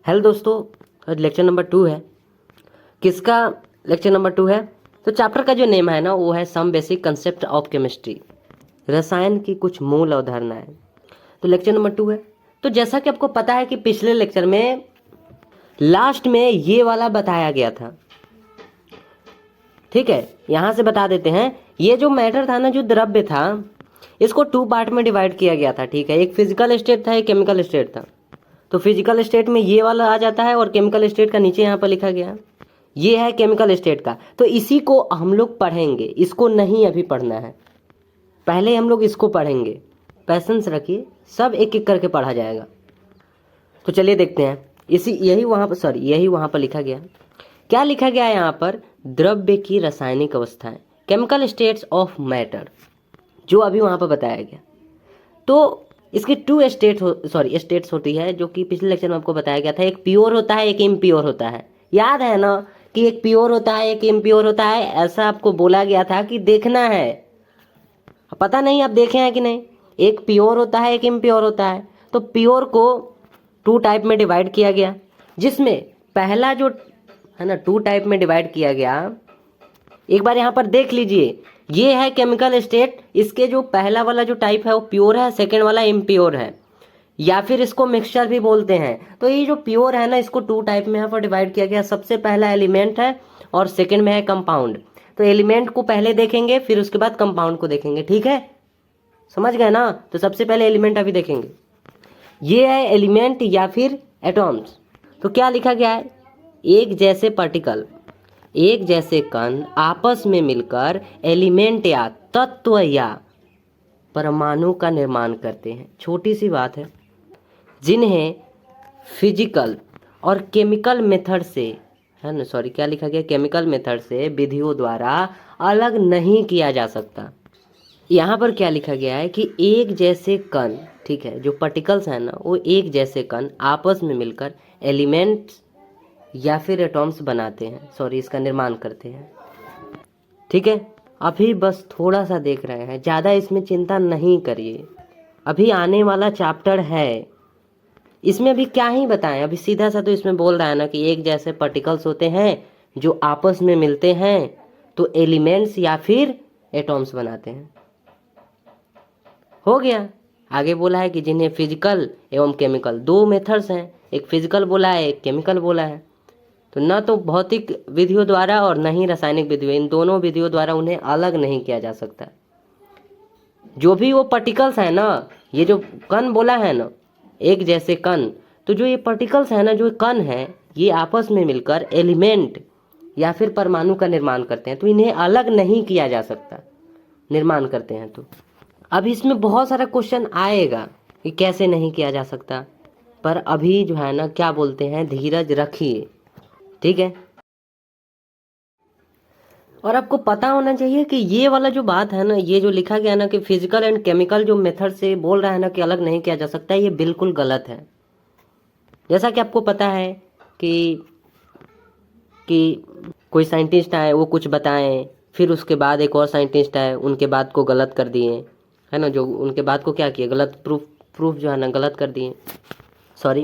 Hello दोस्तों, आज lecture number 2 है। किसका लेक्चर नंबर 2 है? तो चैप्टर का जो नेम है ना वो है some basic concept of chemistry, रसायन की कुछ मूल अवधारणाएं। तो लेक्चर नंबर 2 है। तो जैसा कि आपको पता है कि पिछले लेक्चर में लास्ट में ये वाला बताया गया था, ठीक है। यहाँ से बता देते हैं, ये जो मैटर था ना, जो द्रव्य था, इसको 2 पार्ट में डिवाइड किया गया था, ठीक है। एक फिजिकल स्टेट था, एक केमिकल स्टेट था। तो फिजिकल स्टेट में ये वाला आ जाता है और केमिकल स्टेट का नीचे यहाँ पर लिखा गया, ये है केमिकल स्टेट का। तो इसी को हम लोग पढ़ेंगे, इसको नहीं अभी पढ़ना है, पहले हम लोग इसको पढ़ेंगे। पैसेंस रखिए, सब एक एक करके पढ़ा जाएगा। तो चलिए देखते हैं। यही वहाँ पर लिखा गया। क्या लिखा गया है यहाँ पर? द्रव्य की रासायनिक अवस्थाएं, केमिकल स्टेट्स ऑफ मैटर, जो अभी वहाँ पर बताया गया। तो इसकी 2 स्टेट्स होती है, जो कि पिछले लेक्चर में आपको बताया गया था। एक प्योर होता है, एक इम्प्योर होता है। याद है ना कि एक प्योर होता है, एक इम्प्योर होता है, ऐसा आपको बोला गया था कि देखना है। पता नहीं आप देखे हैं कि नहीं। एक प्योर होता है, एक इम्प्योर होता है। तो प्योर को 2 टाइप में डिवाइड किया गया, जिसमें पहला जो है ना 2 टाइप में डिवाइड किया गया। एक बार यहाँ पर देख लीजिए, ये है केमिकल स्टेट। इसके जो पहला वाला जो टाइप है वो प्योर है, सेकेंड वाला इम्प्योर है, या फिर इसको मिक्सचर भी बोलते हैं। तो ये जो प्योर है ना, इसको 2 टाइप में यहाँ पर डिवाइड किया गया। सबसे पहला एलिमेंट है और सेकेंड में है कंपाउंड। तो एलिमेंट को पहले देखेंगे, फिर उसके बाद कंपाउंड को देखेंगे, ठीक है। समझ गए ना? तो सबसे पहले एलिमेंट अभी देखेंगे। ये है एलिमेंट या फिर एटॉम्स। तो क्या लिखा गया है? एक जैसे पार्टिकल, एक जैसे कण आपस में मिलकर एलिमेंट या तत्व या परमाणु का निर्माण करते हैं। छोटी सी बात है, जिन्हें फिजिकल और केमिकल मेथड से, है ना, क्या लिखा गया? केमिकल मेथड से, विधियों द्वारा अलग नहीं किया जा सकता। यहाँ पर क्या लिखा गया है कि एक जैसे कण, ठीक है, जो पार्टिकल्स हैं ना, वो एक जैसे कण आपस में मिलकर एलिमेंट्स या फिर एटॉम्स बनाते हैं, इसका निर्माण करते हैं, ठीक है। अभी बस थोड़ा सा देख रहे हैं, ज़्यादा इसमें चिंता नहीं करिए। अभी आने वाला चैप्टर है, इसमें अभी क्या ही बताएं। अभी सीधा सा तो इसमें बोल रहा है ना कि एक जैसे पार्टिकल्स होते हैं जो आपस में मिलते हैं तो एलिमेंट्स या फिर एटॉम्स बनाते हैं, हो गया। आगे बोला है कि जिन्हें फिजिकल एवं केमिकल 2 मेथड्स हैं, एक फिजिकल बोला है, एक केमिकल बोला है। तो न तो भौतिक विधियों द्वारा और न ही रासायनिक विधियों, इन दोनों विधियों द्वारा उन्हें अलग नहीं किया जा सकता। जो भी वो पार्टिकल्स है ना, ये जो कण बोला है ना, एक जैसे कण, तो जो ये पार्टिकल्स है ना, जो कण है, ये आपस में मिलकर एलिमेंट या फिर परमाणु का निर्माण करते हैं। तो इन्हें अलग नहीं किया जा सकता, निर्माण करते हैं। तो अब इसमें बहुत सारा क्वेश्चन आएगा कि कैसे नहीं किया जा सकता, पर अभी जो है ना, क्या बोलते हैं, धीरज रखिए, ठीक है। और आपको पता होना चाहिए कि ये वाला जो बात है ना, ये जो लिखा गया ना कि फिजिकल एंड केमिकल जो मेथड से बोल रहा है ना कि अलग नहीं किया जा सकता, ये बिल्कुल गलत है। जैसा कि आपको पता है कि कोई साइंटिस्ट आए, वो कुछ बताएं, फिर उसके बाद एक और साइंटिस्ट आए, उनके बात को गलत कर दिए, है ना। जो उनके बात को क्या किए, गलत प्रूफ जो है ना गलत कर दिए,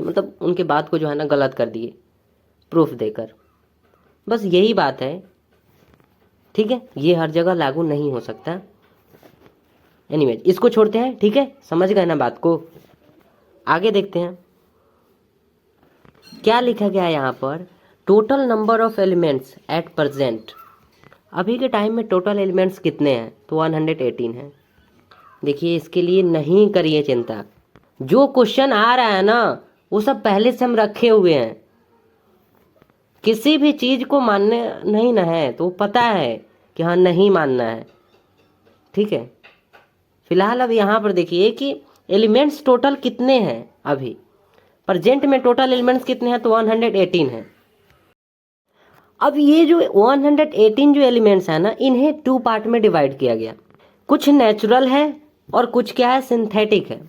मतलब उनके बात को जो है ना गलत कर दिए प्रूफ देकर। बस यही बात है, ठीक है। ये हर जगह लागू नहीं हो सकता। एनीवेज, इसको छोड़ते हैं, ठीक है। समझ गए ना बात को? आगे देखते हैं क्या लिखा गया है यहाँ पर। Total number of elements at present, अभी के टाइम में टोटल एलिमेंट्स कितने हैं? तो 118 है। देखिए, इसके लिए नहीं करिए चिंता। जो क्वेश्चन आ रहा है ना, वो सब पहले से हम रखे हुए हैं। किसी भी चीज को मानने नहीं ना है, तो पता है कि हाँ नहीं मानना है, ठीक है। फिलहाल अब यहाँ पर देखिए कि एलिमेंट्स टोटल कितने हैं। अभी प्रेजेंट में टोटल एलिमेंट्स कितने हैं? तो 118 है। अब ये जो 118 जो एलिमेंट्स हैं ना, इन्हें 2 पार्ट में डिवाइड किया गया। कुछ नेचुरल है और कुछ क्या है, सिंथेटिक है,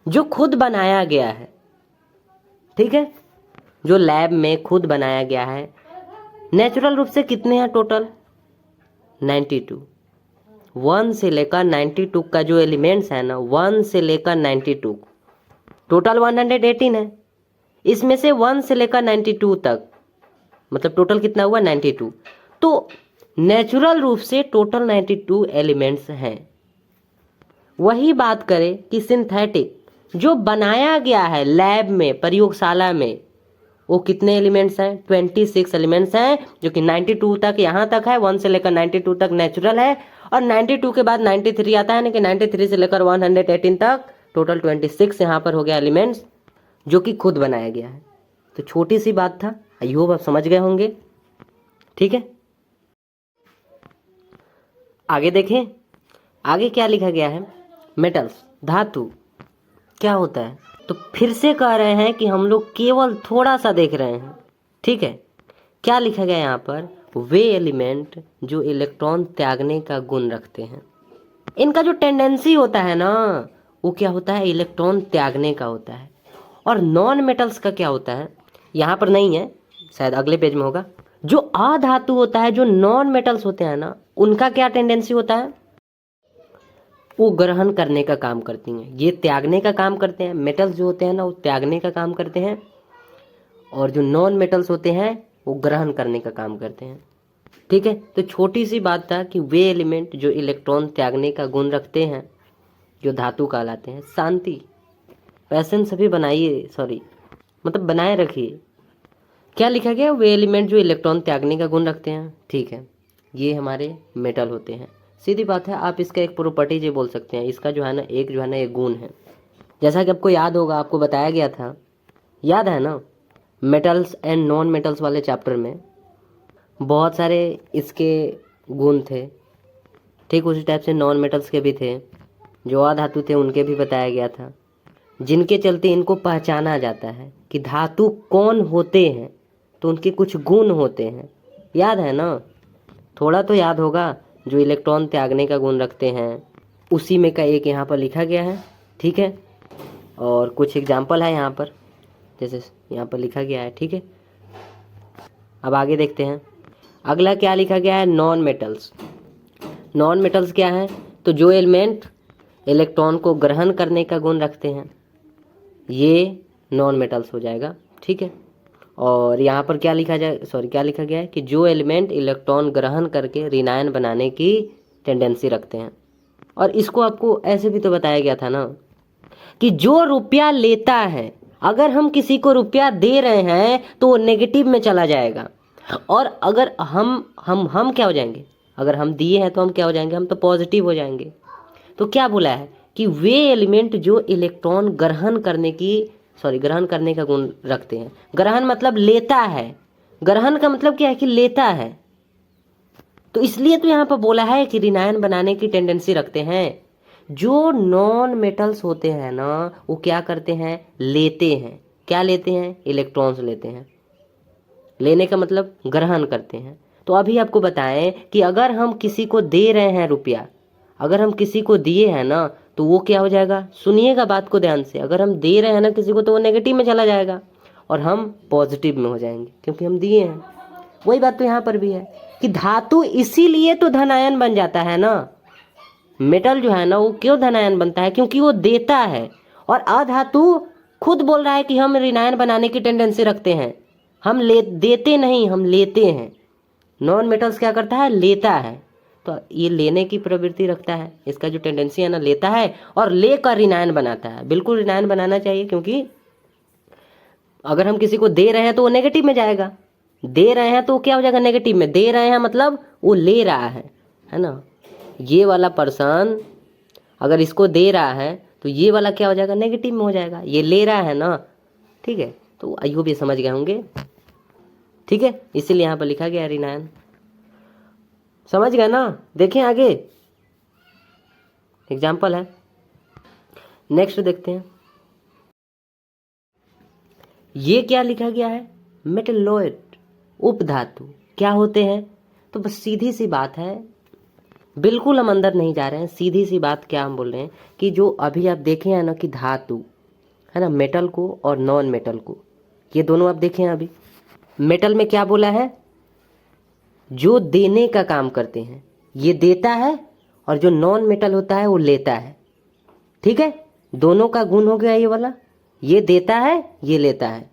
जो खुद बनाया गया है, ठीक है, जो लैब में खुद बनाया गया है। नेचुरल रूप से कितने हैं टोटल? 92। 1 से लेकर 92 का जो एलिमेंट्स है ना, 1 से लेकर 92, टोटल 118 है। इसमें से 1 से लेकर 92 तक, मतलब टोटल कितना हुआ 92। तो नेचुरल रूप से टोटल 92 एलिमेंट्स हैं। वही बात करें कि सिंथेटिक जो बनाया गया है लैब में, प्रयोगशाला में, वो कितने एलिमेंट्स हैं? 26 एलिमेंट्स हैं, जो कि 92 तक यहाँ तक है, 1 से लेकर 92 तक नेचुरल है, और 92 के बाद 93 आता है ना, कि 93 से लेकर 118 तक टोटल 26 यहाँ पर हो गया एलिमेंट्स, जो कि खुद बनाया गया है। तो छोटी सी बात था, आई होप आप समझ गए होंगे। ठीक है, आगे देखें, आगे क्या लिखा गया है? मेटल्स, धातु क्या होता है? तो फिर से कह रहे हैं कि हम लोग केवल थोड़ा सा देख रहे हैं। ठीक है, क्या लिखा गया यहाँ पर? वे एलिमेंट जो इलेक्ट्रॉन त्यागने का गुण रखते हैं। इनका जो टेंडेंसी होता है ना, वो क्या होता है? इलेक्ट्रॉन त्यागने का होता है। और नॉन मेटल्स का क्या होता है? यहाँ पर नहीं है, शायद अगले पेज में होगा। जो अधातु होता है, जो नॉन मेटल्स होते हैं ना, उनका क्या टेंडेंसी होता है? वो ग्रहण करने का काम करती हैं, ये त्यागने का काम करते हैं। मेटल्स जो होते हैं ना, वो त्यागने का काम करते हैं, और जो नॉन मेटल्स होते हैं वो ग्रहण करने का काम करते हैं। ठीक है, तो छोटी सी बात था कि वे एलिमेंट जो इलेक्ट्रॉन त्यागने का गुण रखते हैं, जो धातु कहलाते हैं। शांति, पैशन सभी बनाइए, सॉरी मतलब बनाए रखिए। क्या लिखा गया? वे एलिमेंट जो इलेक्ट्रॉन त्यागने का गुण रखते हैं। ठीक है, ये हमारे मेटल होते हैं। सीधी बात है, आप इसका एक प्रॉपर्टीज ये बोल सकते हैं, इसका जो है ना एक जो है ना एक गुण है। जैसा कि आपको याद होगा, आपको बताया गया था, याद है ना, मेटल्स एंड नॉन मेटल्स वाले चैप्टर में बहुत सारे इसके गुण थे। ठीक उसी टाइप से नॉन मेटल्स के भी थे, जो अधातु थे उनके भी बताया गया था, जिनके चलते इनको पहचाना जाता है कि धातु कौन होते हैं, तो उनके कुछ गुण होते हैं। याद है ना, थोड़ा तो याद होगा। जो इलेक्ट्रॉन त्यागने का गुण रखते हैं, उसी में का एक यहाँ पर लिखा गया है। ठीक है, और कुछ एग्जाम्पल है यहाँ पर, जैसे यहाँ पर लिखा गया है। ठीक है, अब आगे देखते हैं। अगला क्या लिखा गया है? Non metals. नॉन मेटल्स क्या है? तो जो एलिमेंट इलेक्ट्रॉन को ग्रहण करने का गुण रखते हैं, ये नॉन मेटल्स हो जाएगा। ठीक है, और यहाँ पर क्या लिखा गया है कि जो एलिमेंट इलेक्ट्रॉन ग्रहण करके ऋणायन बनाने की टेंडेंसी रखते हैं। और इसको आपको ऐसे भी तो बताया गया था ना, कि जो रुपया लेता है, अगर हम किसी को रुपया दे रहे हैं तो वो नेगेटिव में चला जाएगा, और अगर हम क्या हो जाएंगे? अगर हम दिए हैं तो हम क्या हो जाएंगे? हम तो पॉजिटिव हो जाएंगे। तो क्या बोला है कि वे एलिमेंट जो इलेक्ट्रॉन ग्रहण करने का गुण रखते हैं। ग्रहण मतलब लेता है, ग्रहण का मतलब क्या है? कि लेता है। तो इसलिए तो यहाँ पर बोला है कि ऋणायन बनाने की टेंडेंसी रखते हैं। जो नॉन मेटल्स होते हैं ना, वो क्या करते हैं? लेते हैं। क्या लेते हैं? इलेक्ट्रॉन्स लेते हैं। लेने का मतलब ग्रहण करते हैं। तो अभी आपको बताएं कि अगर हम किसी को दे रहे हैं रुपया, अगर हम किसी को दिए हैं ना, तो वो क्या हो जाएगा? सुनिएगा बात को ध्यान से। अगर हम दे रहे हैं ना किसी को, तो वो नेगेटिव में चला जाएगा, और हम पॉजिटिव में हो जाएंगे, क्योंकि हम दिए हैं। वही बात तो यहाँ पर भी है कि धातु इसीलिए तो धनायन बन जाता है ना। मेटल जो है ना, वो क्यों धनायन बनता है? क्योंकि वो देता है। और अधातु खुद बोल रहा है कि हम ऋणायन बनाने की टेंडेंसी रखते हैं। हम देते नहीं, हम लेते हैं। नॉन मेटल्स क्या करता है? लेता है। तो ये लेने की प्रवृत्ति रखता है, इसका जो टेंडेंसी है ना, लेता है और लेकर ऋणायन बनाता है। बिल्कुल ऋणायन बनाना चाहिए, क्योंकि अगर हम किसी को दे रहे हैं तो वो नेगेटिव में जाएगा। दे रहे हैं तो क्या हो जाएगा? नेगेटिव में। दे रहे हैं मतलब वो ले रहा है ना। ये वाला पर्सन अगर इसको दे रहा है तो ये वाला क्या हो जाएगा? नेगेटिव में हो जाएगा। ये ले रहा है ना। ठीक है, तो आइयो भी समझ गए होंगे। ठीक है, इसीलिए यहाँ पर लिखा गया ऋणायन। समझ गए ना? देखें आगे एग्जाम्पल है। नेक्स्ट देखते हैं, ये क्या लिखा गया है? मेटलॉइड, उपधातु क्या होते हैं? तो बस सीधी सी बात है, बिल्कुल हम अंदर नहीं जा रहे हैं। सीधी सी बात क्या हम बोल रहे हैं कि जो अभी आप देखे हैं ना कि धातु है ना, मेटल को और नॉन मेटल को, ये दोनों आप देखें। अभी मेटल में क्या बोला है? जो देने का काम करते हैं, ये देता है, और जो नॉन मेटल होता है वो लेता है। ठीक है, दोनों का गुण हो गया ये वाला। ये देता है, ये लेता है।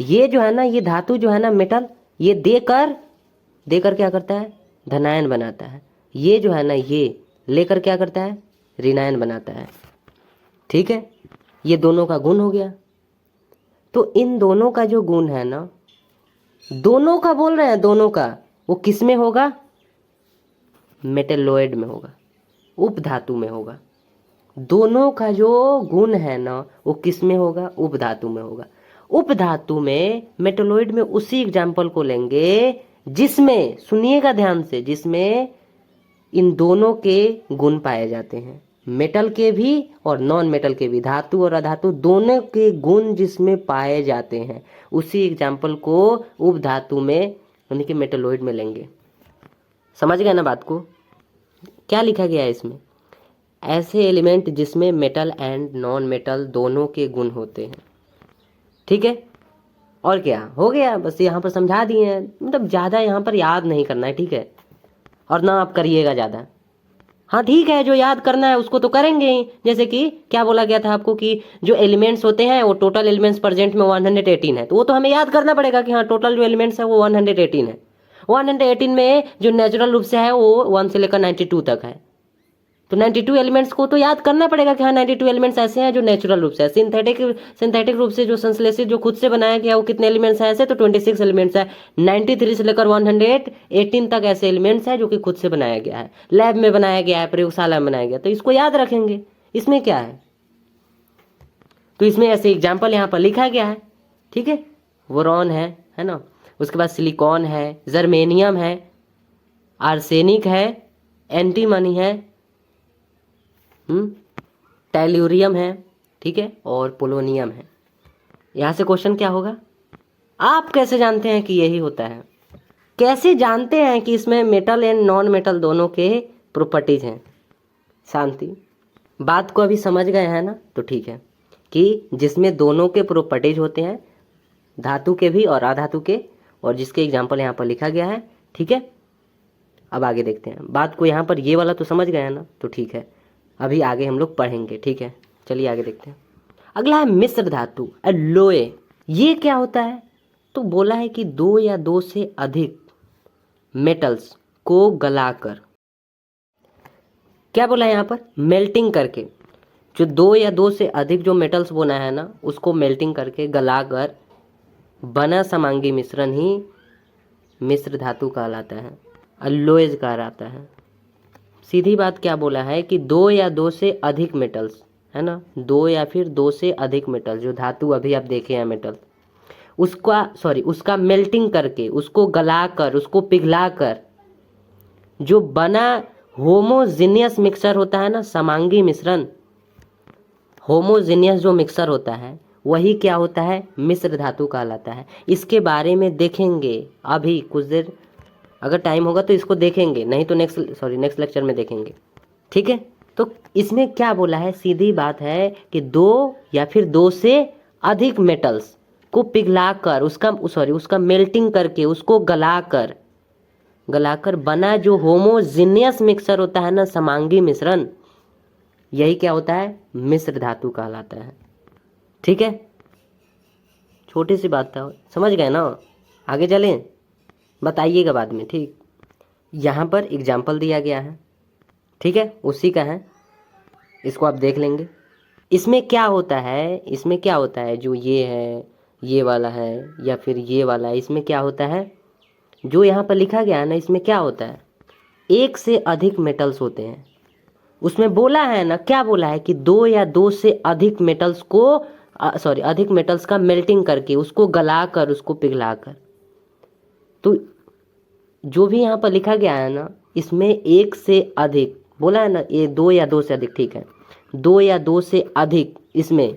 ये जो है ना, ये धातु जो है ना मेटल, ये देकर क्या करता है, धनायन बनाता है। ये जो है ना, ये लेकर क्या करता है, ऋणायन बनाता है। ठीक है, ये दोनों का गुण हो गया। तो इन दोनों का जो गुण है ना, दोनों का बोल रहे हैं, दोनों का, वो किस में होगा, मेटेलोइड में होगा, उपधातु में होगा। दोनों का जो गुण है ना, वो किस में होगा, उपधातु में होगा। उपधातु में मेटेलोइड में उसी एग्जाम्पल को लेंगे जिसमें, सुनिएगा ध्यान से, जिसमें इन दोनों के गुण पाए जाते हैं, मेटल के भी और नॉन मेटल के भी, धातु और अधातु दोनों के गुण जिसमें पाए जाते हैं, उसी एग्जाम्पल को उपधातु में यानी कि मेटेलोइड में लेंगे। समझ गए ना बात को? क्या लिखा गया है इसमें, ऐसे एलिमेंट जिसमें मेटल एंड नॉन मेटल दोनों के गुण होते हैं। ठीक है, और क्या हो गया, बस यहाँ पर समझा दिए हैं, मतलब ज़्यादा यहाँ पर याद नहीं करना है। ठीक है, और ना आप करिएगा ज़्यादा। हाँ ठीक है, जो याद करना है उसको तो करेंगे ही। जैसे कि क्या बोला गया था आपको कि जो एलिमेंट्स होते हैं वो टोटल एलिमेंट्स प्रेजेंट में 118 है, तो वो तो हमें याद करना पड़ेगा कि हाँ टोटल जो एलिमेंट्स है वो 118 है। 118 में जो नेचुरल रूप से है वो 1 से लेकर 92 तक है, तो 92 एलिमेंट्स को तो याद करना पड़ेगा कि हाँ 92 एलिमेंट्स ऐसे हैं जो नेचुरल रूप से है। सिंथेटिक रूप से जो संश्लेषित जो खुद से बनाया गया वो कितने एलिमेंट्स हैं ऐसे, तो 26 एलिमेंट्स है। 93 से लेकर 118 तक ऐसे एलिमेंट्स हैं जो कि खुद से बनाया गया है, लैब में बनाया गया है, प्रयोगशाला में बनाया गया, तो इसको याद रखेंगे। इसमें क्या है, तो इसमें ऐसे एग्जाम्पल यहाँ पर लिखा गया है। ठीक है, बोरॉन है ना, उसके बाद सिलिकॉन है, जर्मेनियम है, आर्सेनिक है, एंटीमनी है, टेल्यूरियम है, ठीक है, और पोलोनियम है। यहाँ से क्वेश्चन क्या होगा, आप कैसे जानते हैं कि यही होता है, कैसे जानते हैं कि इसमें मेटल एंड नॉन मेटल दोनों के प्रॉपर्टीज हैं। शांति, बात को अभी समझ गए हैं ना, तो ठीक है, कि जिसमें दोनों के प्रॉपर्टीज होते हैं, धातु के भी और अधातु के, और जिसके एग्जाम्पल यहाँ पर लिखा गया है। ठीक है, अब आगे देखते हैं बात को। यहाँ पर ये वाला तो समझ गए हैं ना, तो ठीक है, अभी आगे हम लोग पढ़ेंगे। ठीक है, चलिए आगे देखते हैं। अगला है मिश्र धातु, एलोय। ये क्या होता है, तो बोला है कि 2 या 2 से अधिक मेटल्स को गलाकर, क्या बोला है यहाँ पर, मेल्टिंग करके, जो 2 या 2 से अधिक जो मेटल्स बोना है ना, उसको मेल्टिंग करके गलाकर बना समांगी मिश्रण ही मिश्र धातु कहलाता है, एलोयज कहलाता है। सीधी बात क्या बोला है कि 2 या 2 से अधिक मेटल्स, है ना, 2 या फिर 2 से अधिक मेटल, जो धातु अभी आप देखे हैं मेटल, उसका मेल्टिंग करके, उसको गलाकर, उसको पिघलाकर जो बना होमोजीनियस मिक्सचर होता है ना, समांगी मिश्रण, होमोजीनियस जो मिक्सचर होता है वही क्या होता है, मिश्र धातु कहलाता है। इसके बारे में देखेंगे अभी कुछ देर, अगर टाइम होगा तो इसको देखेंगे, नहीं तो नेक्स्ट लेक्चर में देखेंगे। ठीक है, तो इसमें क्या बोला है, सीधी बात है कि 2 या फिर 2 से अधिक मेटल्स को पिघलाकर, उसका मेल्टिंग करके, उसको गलाकर बना जो होमोजीनियस मिक्सचर होता है ना, समांगी मिश्रण, यही क्या होता है, मिश्र धातु कहलाता है। ठीक है, छोटी सी बात था, समझ गए ना, आगे चलें, बताइएगा बाद में। ठीक, यहाँ पर एग्जाम्पल दिया गया है, ठीक है, उसी का है, इसको आप देख लेंगे। इसमें क्या होता है, जो ये है, ये वाला है या फिर ये वाला है, इसमें क्या होता है, जो यहाँ पर लिखा गया है ना, इसमें क्या होता है, 1 से अधिक मेटल्स होते हैं। उसमें बोला है ना, क्या बोला है कि 2 या 2 से अधिक मेटल्स को अधिक मेटल्स का मेल्टिंग करके, उसको गलाकर, उसको पिघलाकर, तो जो भी यहाँ पर लिखा गया है ना, इसमें 1 से अधिक बोला है ना, ये 2 या 2 से अधिक, ठीक है, 2 या 2 से अधिक इसमें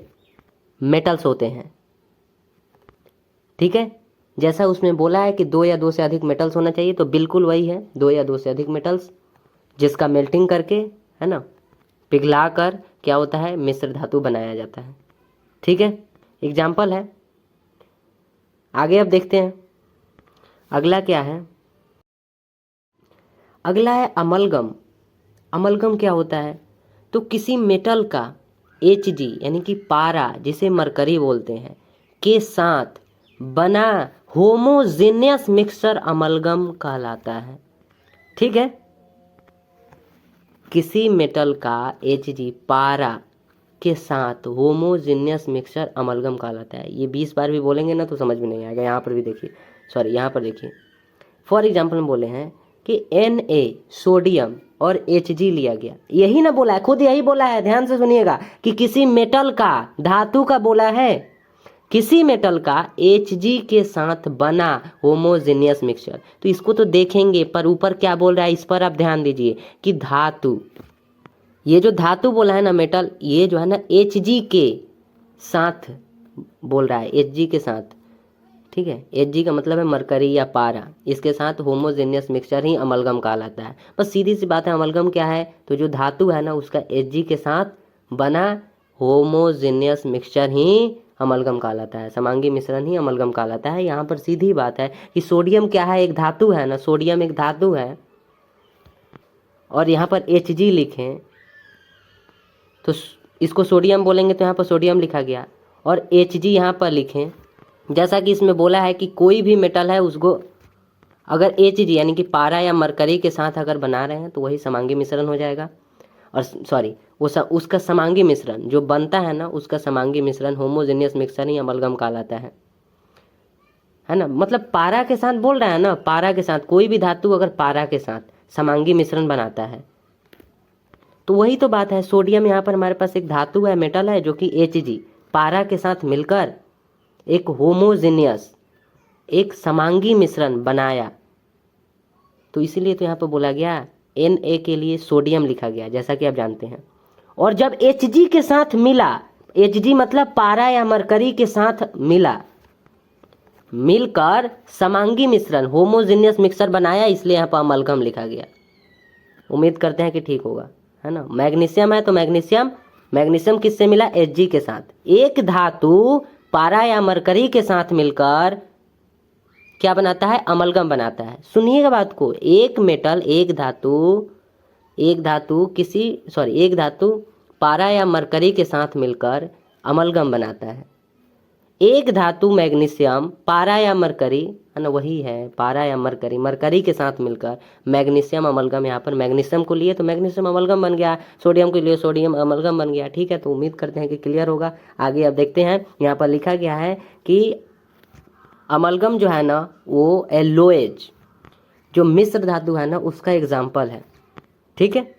मेटल्स होते हैं। ठीक है, जैसा उसमें बोला है कि 2 या 2 से अधिक मेटल्स होना चाहिए, तो बिल्कुल वही है, 2 या 2 से अधिक मेटल्स जिसका मेल्टिंग करके, है ना, पिघला कर क्या होता है, मिश्र धातु बनाया जाता है। ठीक है, एग्जाम्पल है। आगे अब देखते हैं अगला क्या है। अगला है अमलगम। अमलगम क्या होता है, तो किसी मेटल का Hg यानी कि पारा, जिसे मरकरी बोलते हैं, के साथ बना होमोजेनियस मिक्सचर अमलगम कहलाता है। ठीक है, किसी मेटल का Hg पारा के साथ होमोजेनियस मिक्सचर अमलगम कहलाता है। ये 20 बार भी बोलेंगे ना तो समझ में नहीं आएगा। यहाँ पर भी देखिए, सॉरी यहाँ पर देखिए, फॉर एग्जाम्पल में बोले हैं कि Na सोडियम और Hg लिया गया, यही ना बोला है, खुद यही बोला है, ध्यान से सुनिएगा कि किसी मेटल का, धातु का बोला है, किसी मेटल का Hg के साथ बना होमोजेनियस मिक्सचर। तो इसको तो देखेंगे, पर ऊपर क्या बोल रहा है इस पर आप ध्यान दीजिए कि धातु, ये जो धातु बोला है ना मेटल, ये जो है ना Hg के साथ बोल रहा है, Hg के साथ। ठीक है, Hg का मतलब है मरकरी या पारा, इसके साथ होमोजेनियस मिक्सचर ही अमलगम कहलाता है। बस सीधी सी बात है, अमलगम क्या है, तो जो धातु है ना उसका Hg के साथ बना होमोजेनियस मिक्सचर ही अमलगम कहलाता है, समांगी मिश्रण ही अमलगम कहलाता है। यहाँ पर सीधी बात है कि सोडियम क्या है, एक धातु है ना, सोडियम एक धातु है, और यहाँ पर Hg लिखें तो इसको सोडियम बोलेंगे तो यहाँ पर सोडियम लिखा गया, और Hg यहाँ पर लिखें। जैसा कि इसमें बोला है कि कोई भी मेटल है उसको अगर Hg यानी कि पारा या मरकरी के साथ अगर बना रहे हैं तो वही समांगी मिश्रण हो जाएगा, और सॉरी उसका समांगी मिश्रण जो बनता है ना, उसका समांगी मिश्रण होमोजेनियस मिक्सचर ही अमलगम कहलाता है ना। मतलब पारा के साथ बोल रहा है ना, पारा के साथ, कोई भी धातु अगर पारा के साथ समांगी मिश्रण बनाता है तो वही तो बात है। सोडियम यहाँ पर हमारे पास एक धातु है, मेटल है, जो कि Hg पारा के साथ मिलकर एक होमोजेनियस, एक समांगी मिश्रण बनाया, तो इसीलिए तो यहाँ पर बोला गया Na के लिए सोडियम लिखा गया, जैसा कि आप जानते हैं। और जब Hg के साथ मिला, Hg मतलब पारा या मरकरी के साथ मिला, मिलकर समांगी मिश्रण होमोजेनियस मिक्सचर बनाया, इसलिए यहाँ पर अमलगम लिखा गया। उम्मीद करते हैं कि ठीक होगा, है ना। मैग्नीशियम है तो मैग्नीशियम किससे मिला, Hg के साथ। एक धातु पारा या मरकरी के साथ मिलकर क्या बनाता है, अमलगम बनाता है। सुनिएगा बात को, एक मेटल, एक धातु पारा या मरकरी के साथ मिलकर अमलगम बनाता है। एक धातु मैग्नीशियम पारा या मरकरी, है ना, वही है पारा या मरकरी के साथ मिलकर मैग्नीशियम अमलगम, यहाँ पर मैग्नीशियम को लिए तो मैग्नीशियम अमलगम बन गया, सोडियम को लिए सोडियम अमलगम बन गया। ठीक है, तो उम्मीद करते हैं कि क्लियर होगा। आगे अब देखते हैं, यहाँ पर लिखा गया है कि अमलगम जो है ना वो एलोएज, जो मिश्र धातु है ना, उसका एग्जाम्पल है। ठीक है,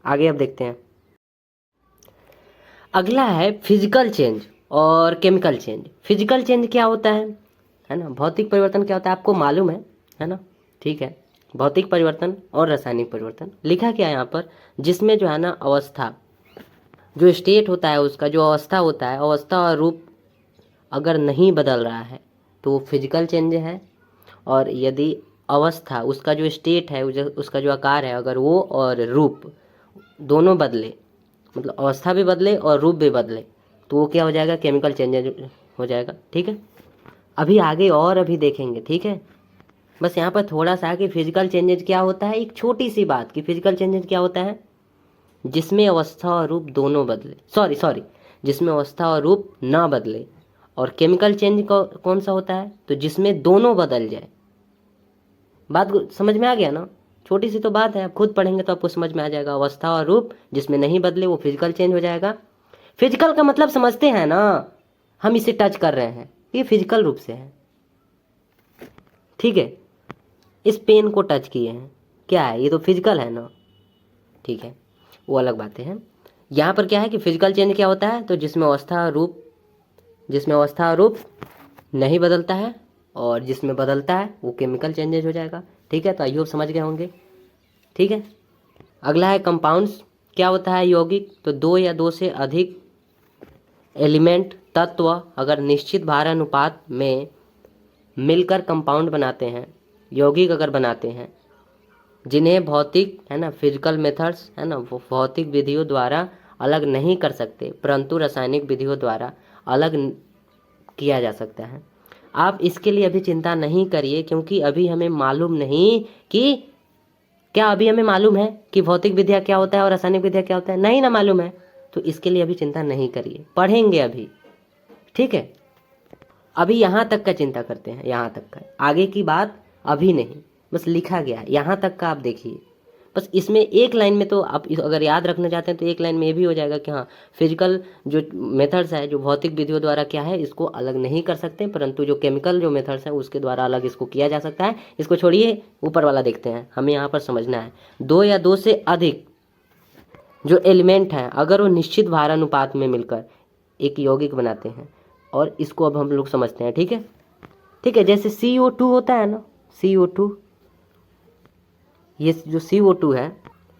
आगे अब देखते हैं। अगला है फिजिकल चेंज और केमिकल चेंज। फिजिकल चेंज क्या होता है ना, भौतिक परिवर्तन क्या होता है आपको मालूम है ना। ठीक है, भौतिक परिवर्तन और रासायनिक परिवर्तन लिखा क्या है यहाँ पर, जिसमें जो है ना अवस्था, जो स्टेट होता है उसका, जो अवस्था होता है, अवस्था और रूप अगर नहीं बदल रहा है तो वो फिजिकल चेंज है। और यदि अवस्था, उसका जो स्टेट है, उसका जो आकार है, अगर वो और रूप दोनों बदले, मतलब अवस्था भी बदले और रूप भी बदले, तो वो क्या हो जाएगा, केमिकल चेंज हो जाएगा। ठीक है, अभी आगे और अभी देखेंगे। ठीक है, बस यहाँ पर थोड़ा सा कि फिजिकल चेंजेज क्या होता है, एक छोटी सी बात कि फिजिकल चेंजेज क्या होता है, जिसमें अवस्था और रूप दोनों बदले, सॉरी जिसमें अवस्था और रूप ना बदले। और केमिकल चेंज कौन सा होता है, तो जिसमें दोनों बदल जाए। बात समझ में आ गया ना, छोटी सी तो बात है, आप खुद पढ़ेंगे तो आपको समझ में आ जाएगा। अवस्था और रूप जिसमें नहीं बदले वो फिजिकल चेंज हो जाएगा। फिजिकल का मतलब समझते हैं ना, हम इसे टच कर रहे हैं, ये फिजिकल रूप से है। ठीक है, इस पेन को टच किए हैं, क्या है, ये तो फिजिकल है ना। ठीक है, वो अलग बातें हैं। यहाँ पर क्या है कि फिजिकल चेंज क्या होता है, तो जिसमें अवस्था और रूप नहीं बदलता है, और जिसमें बदलता है वो केमिकल चेंजेज हो जाएगा। ठीक है, तो आई होप समझ गए होंगे। ठीक है, अगला है कंपाउंड्स। क्या होता है यौगिक, तो दो या दो से अधिक एलिमेंट, तत्व अगर निश्चित भार अनुपात में मिलकर कंपाउंड बनाते हैं, यौगिक अगर बनाते हैं, जिन्हें भौतिक, है ना, फिजिकल मेथड्स, है ना, वो भौतिक विधियों द्वारा अलग नहीं कर सकते, परंतु रासायनिक विधियों द्वारा अलग किया जा सकता है। आप इसके लिए अभी चिंता नहीं करिए, क्योंकि अभी हमें मालूम नहीं कि क्या, अभी हमें मालूम है कि भौतिक विद्या क्या होता है और रासायनिक विद्या क्या होता है, नहीं ना मालूम है, तो इसके लिए अभी चिंता नहीं करिए, पढ़ेंगे अभी। ठीक है, अभी यहाँ तक का चिंता करते हैं, यहाँ तक का, आगे की बात अभी नहीं, बस लिखा गया है यहाँ तक का। आप देखिए बस इसमें एक लाइन में तो आप अगर याद रखना चाहते हैं तो एक लाइन में ये भी हो जाएगा कि हाँ फिजिकल जो मेथड्स है, जो भौतिक विधियों द्वारा क्या है इसको अलग नहीं कर सकते, परंतु जो केमिकल जो मेथड्स है उसके द्वारा अलग इसको किया जा सकता है। इसको छोड़िए, ऊपर वाला देखते हैं, हमें यहाँ पर समझना है दो या दो से अधिक जो एलिमेंट हैं अगर वो निश्चित भार अनुपात में मिलकर एक यौगिक बनाते हैं, और इसको अब हम लोग समझते हैं। ठीक है, ठीक है, जैसे CO2 होता है ना, CO2, ये जो CO2 है,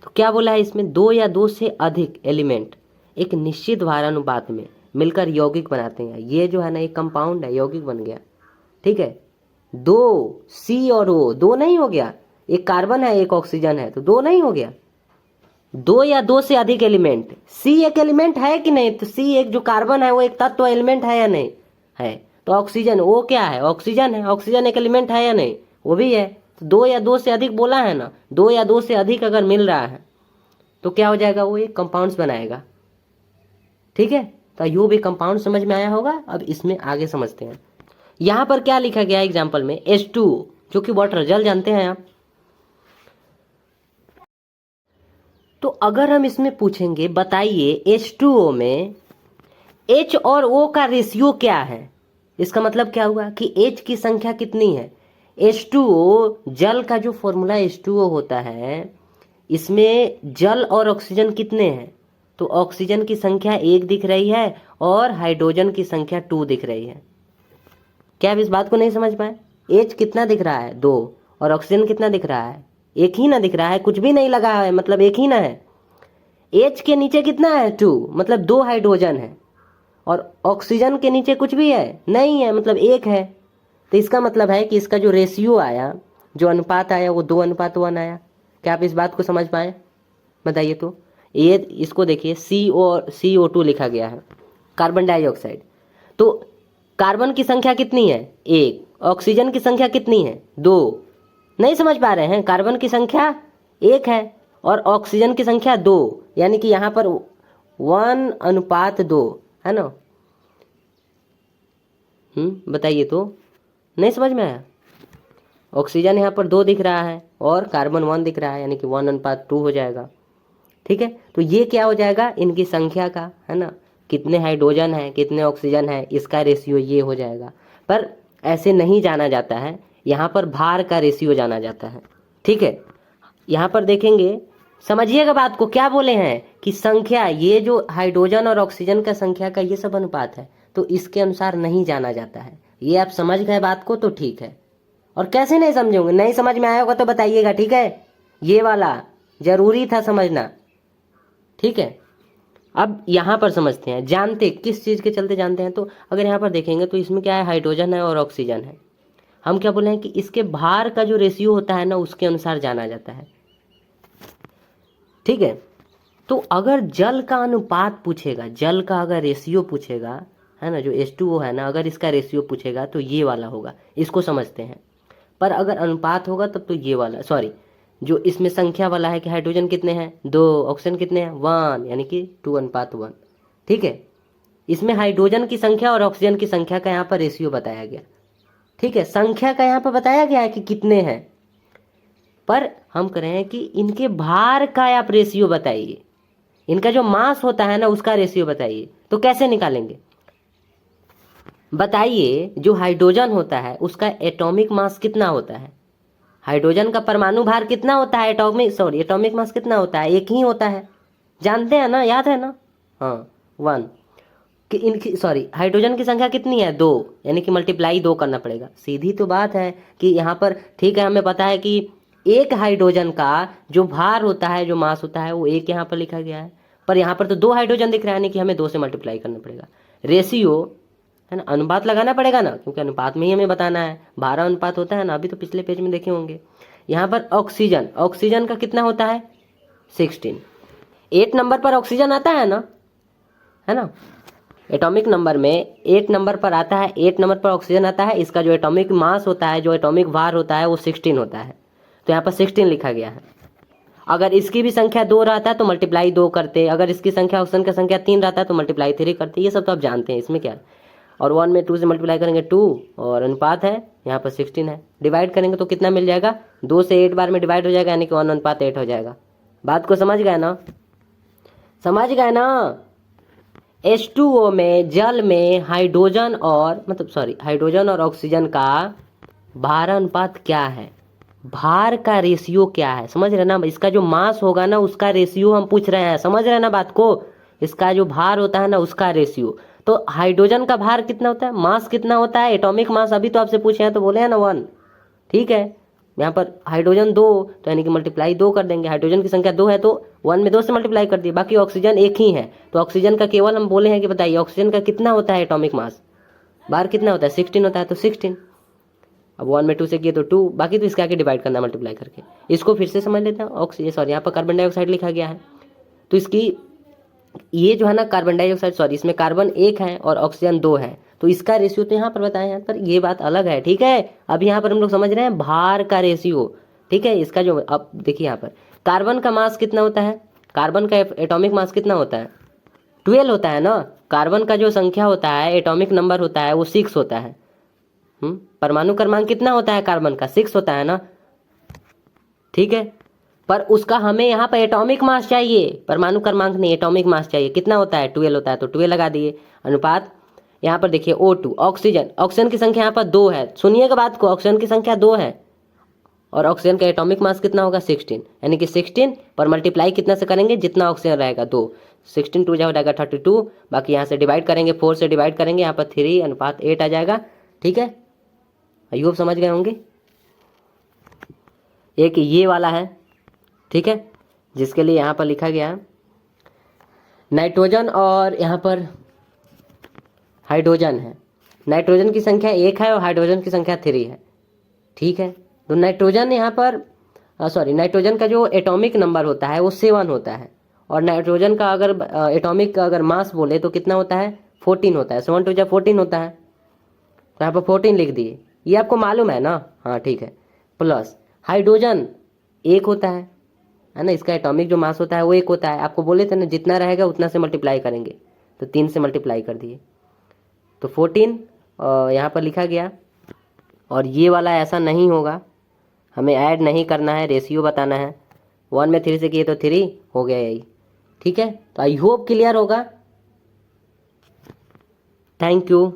तो क्या बोला है इसमें, दो या दो से अधिक एलिमेंट एक निश्चित भारानुपात में मिलकर यौगिक बनाते हैं। ये जो है ना एक कंपाउंड है, यौगिक बन गया। ठीक है, दो C और O, दो नहीं हो गया, एक कार्बन है एक ऑक्सीजन है, तो दो नहीं हो गया, दो या दो से अधिक एलिमेंट। C एक एलिमेंट है कि नहीं, तो C एक जो कार्बन है वो एक तत्व एलिमेंट है या नहीं है, तो ऑक्सीजन वो क्या है, ऑक्सीजन है, ऑक्सीजन एक एलिमेंट है या नहीं, वो भी है। तो दो या दो से अधिक बोला है ना, दो या दो से अधिक अगर मिल रहा है तो क्या हो जाएगा, वो एक कंपाउंड्स बनाएगा। ठीक है, तो यू भी कंपाउंड समझ में आया होगा। अब इसमें आगे समझते हैं, यहाँ पर क्या लिखा गया एग्जाम्पल में, H2 जो कि वाटर, जल जानते हैं आप। तो अगर हम इसमें पूछेंगे बताइए H2O में H और O का रेशियो क्या है, इसका मतलब क्या हुआ कि H की संख्या कितनी है। H2O, जल का जो फॉर्मूला H2O होता है, इसमें जल और ऑक्सीजन कितने हैं, तो ऑक्सीजन की संख्या 1 दिख रही है और हाइड्रोजन की संख्या 2 दिख रही है। क्या आप इस बात को नहीं समझ पाए, H कितना दिख रहा है 2 और ऑक्सीजन कितना दिख रहा है, एक ही ना दिख रहा है, कुछ भी नहीं लगा है, मतलब एक ही ना है। H के नीचे कितना है 2, मतलब 2 हाइड्रोजन है, और ऑक्सीजन के नीचे कुछ भी है नहीं है, मतलब 1 है। तो इसका मतलब है कि इसका जो रेशियो आया, जो अनुपात आया, वो 2:1 आया। क्या आप इस बात को समझ पाए, बताइए। तो ये इसको देखिए, CO2 लिखा गया है, कार्बन डाइऑक्साइड। तो कार्बन की संख्या कितनी है 1, ऑक्सीजन की संख्या कितनी है 2, नहीं समझ पा रहे हैं, कार्बन की संख्या 1 है और ऑक्सीजन की संख्या 2, यानी कि यहाँ पर 1:2 है ना। बताइए, तो नहीं समझ में आया। ऑक्सीजन यहाँ पर 2 दिख रहा है और कार्बन 1 दिख रहा है, यानी कि 1:2 हो जाएगा। ठीक है, तो ये क्या हो जाएगा, इनकी संख्या का, है ना, कितने हाइड्रोजन है कितने ऑक्सीजन है, इसका रेशियो ये हो जाएगा। पर ऐसे नहीं जाना जाता है, यहाँ पर भार का रेशियो जाना जाता है। ठीक है, यहाँ पर देखेंगे, समझिएगा बात को, क्या बोले हैं कि संख्या, ये जो हाइड्रोजन और ऑक्सीजन का संख्या का ये सब अनुपात है, तो इसके अनुसार नहीं जाना जाता है। ये आप समझ गए बात को तो ठीक है, और कैसे नहीं समझोगे, नहीं समझ में आया होगा तो बताइएगा। ठीक है, ये वाला जरूरी था समझना। ठीक है, अब यहाँ पर समझते हैं, जानते किस चीज़ के चलते जानते हैं, तो अगर यहाँ पर देखेंगे तो इसमें क्या है, हाइड्रोजन है और ऑक्सीजन है। हम क्या बोले हैं कि इसके भार का जो रेशियो होता है ना, उसके अनुसार जाना जाता है। ठीक है, तो अगर जल का अनुपात पूछेगा, जल का अगर रेशियो पूछेगा, है ना, जो H2O है ना, अगर इसका रेशियो पूछेगा तो ये वाला होगा, इसको समझते हैं। पर अगर अनुपात होगा तब तो ये वाला, सॉरी, जो इसमें संख्या वाला है कि हाइड्रोजन कितने हैं 2, ऑक्सीजन कितने हैं 1, यानी कि 2:1। ठीक है, इसमें हाइड्रोजन की संख्या और ऑक्सीजन की संख्या का यहाँ पर रेशियो बताया गया। ठीक है, संख्या का यहाँ पर बताया गया है कि कितने हैं, पर हम कह रहे हैं कि इनके भार का आप रेशियो बताइए, इनका जो मास होता है ना उसका रेशियो बताइए। तो कैसे निकालेंगे, बताइए। जो हाइड्रोजन होता है उसका एटॉमिक मास कितना होता है, हाइड्रोजन का परमाणु भार कितना होता है, एटॉमिक मास कितना होता है, एक ही होता है, जानते हैं ना, याद है ना, हाँ 1। कि इनकी, सॉरी, हाइड्रोजन की संख्या कितनी है 2, यानी कि मल्टीप्लाई 2 करना पड़ेगा। सीधी तो बात है कि यहाँ पर, ठीक है, हमें पता है कि एक हाइड्रोजन का जो भार होता है, जो मास होता है, वो 1 यहाँ पर लिखा गया है, पर यहाँ पर तो 2 हाइड्रोजन दिख रहा है, यानी कि हमें 2 से मल्टीप्लाई करना पड़ेगा। रेशियो है ना, अनुपात लगाना पड़ेगा ना, क्योंकि अनुपात में ही हमें बताना है, भार अनुपात होता है ना, अभी तो पिछले पेज में देखे होंगे। यहाँ पर ऑक्सीजन का कितना होता है 16, 8 नंबर पर ऑक्सीजन आता है ना, एटॉमिक नंबर में 8 नंबर पर आता है, 8 नंबर पर ऑक्सीजन आता है। इसका जो एटॉमिक मास होता है, जो एटॉमिक भार होता है, वो 16 होता है, तो यहाँ पर 16 लिखा गया है। अगर इसकी भी संख्या 2 रहता है तो मल्टीप्लाई 2 करते, अगर इसकी संख्या, ऑक्सीजन की संख्या 3 रहता है तो मल्टीप्लाई 3 करते। ये सब तो आप जानते हैं, इसमें क्या है। और 1 में 2 से मल्टीप्लाई करेंगे 2, और अनुपात है यहाँ पर 16 है। डिवाइड करेंगे तो कितना मिल जाएगा, 2 से 8 बार में डिवाइड हो जाएगा, यानी कि 1:8 हो जाएगा। बात को समझ गए ना, समझ गए ना। H2O में, जल में हाइड्रोजन और ऑक्सीजन का भार अनुपात क्या है, भार का रेशियो क्या है, समझ रहे ना। इसका जो मास होगा ना उसका रेशियो हम पूछ रहे हैं, समझ रहे ना बात को। इसका जो भार होता है ना उसका रेशियो। तो हाइड्रोजन का भार कितना होता है, मास कितना होता है, एटॉमिक मास अभी तो आपसे पूछे हैं तो बोले हैं ना 1, ठीक है। यहाँ पर हाइड्रोजन 2, तो यानी कि मल्टीप्लाई 2 कर देंगे। हाइड्रोजन की संख्या 2 है तो 1 में 2 से मल्टीप्लाई कर दिए। बाकी ऑक्सीजन एक ही है, तो ऑक्सीजन का केवल हम बोले हैं कि बताइए ऑक्सीजन का कितना होता है एटॉमिक मास, भार कितना होता है, 16 होता है, तो 16। अब 1 में 2 से किए तो 2, बाकी तो इसके आगे डिवाइड करना मल्टीप्लाई करके। इसको फिर से समझ लेते हैं। यहाँ पर कार्बन डाइऑक्साइड लिखा गया है, तो इसकी ये जो है ना कार्बन डाइऑक्साइड, इसमें कार्बन 1 है और ऑक्सीजन 2 है, तो इसका रेशियो तो यहाँ पर बताया है, पर ये बात अलग है, ठीक है। अब यहाँ पर हम लोग समझ रहे हैं भार का रेशियो, ठीक है। इसका जो, अब देखिए यहाँ पर कार्बन का मास कितना होता है, कार्बन का एटॉमिक मास कितना होता है, 12 होता है ना। कार्बन का जो संख्या होता है, एटॉमिक नंबर होता है, वो 6 होता है। परमाणु क्रमांक कितना होता है कार्बन का, 6 होता है ना, ठीक है। पर उसका हमें यहाँ पर एटॉमिक मास चाहिए, परमाणु क्रमांक नहीं, एटॉमिक मास चाहिए। कितना होता है, 12 होता है, तो 12 लगा दिए। अनुपात यहाँ पर देखिए O2, ऑक्सीजन की संख्या यहाँ पर 2 है, सुनिएगा बात को, ऑक्सीजन की संख्या 2 है और ऑक्सीजन का एटॉमिक मास कितना होगा, 16, यानी कि 16 पर मल्टीप्लाई कितना से करेंगे, जितना ऑक्सीजन रहेगा 2, 16 2 जाएगा 32, बाकी यहाँ से डिवाइड करेंगे, 4 से डिवाइड करेंगे, यहाँ पर 3:8 आ जाएगा, ठीक है। आई होप समझ गए होंगे। एक ये वाला है, ठीक है, जिसके लिए यहाँ पर लिखा गया है नाइट्रोजन और यहाँ पर हाइड्रोजन है। नाइट्रोजन की संख्या 1 है और हाइड्रोजन की संख्या 3 है, ठीक है। तो नाइट्रोजन यहाँ पर नाइट्रोजन का जो एटॉमिक नंबर होता है वो 7 होता है, और नाइट्रोजन का अगर एटॉमिक अगर मास बोले तो कितना होता है, 14 होता है, 7 2 14 होता है, तो यहाँ पर 14 लिख दिए। ये आपको मालूम है ना, हाँ ठीक है। प्लस हाइड्रोजन 1 होता है ना, इसका एटॉमिक जो मास होता है वो 1 होता है। आपको बोले थे ना जितना रहेगा उतना से मल्टीप्लाई करेंगे, तो 3 से मल्टीप्लाई कर दिए, तो 14 यहाँ पर लिखा गया। और ये वाला ऐसा नहीं होगा, हमें ऐड नहीं करना है, रेशियो बताना है। 1 में 3 से किए तो 3 हो गया यही, ठीक है। तो आई होप क्लियर होगा। Thank you.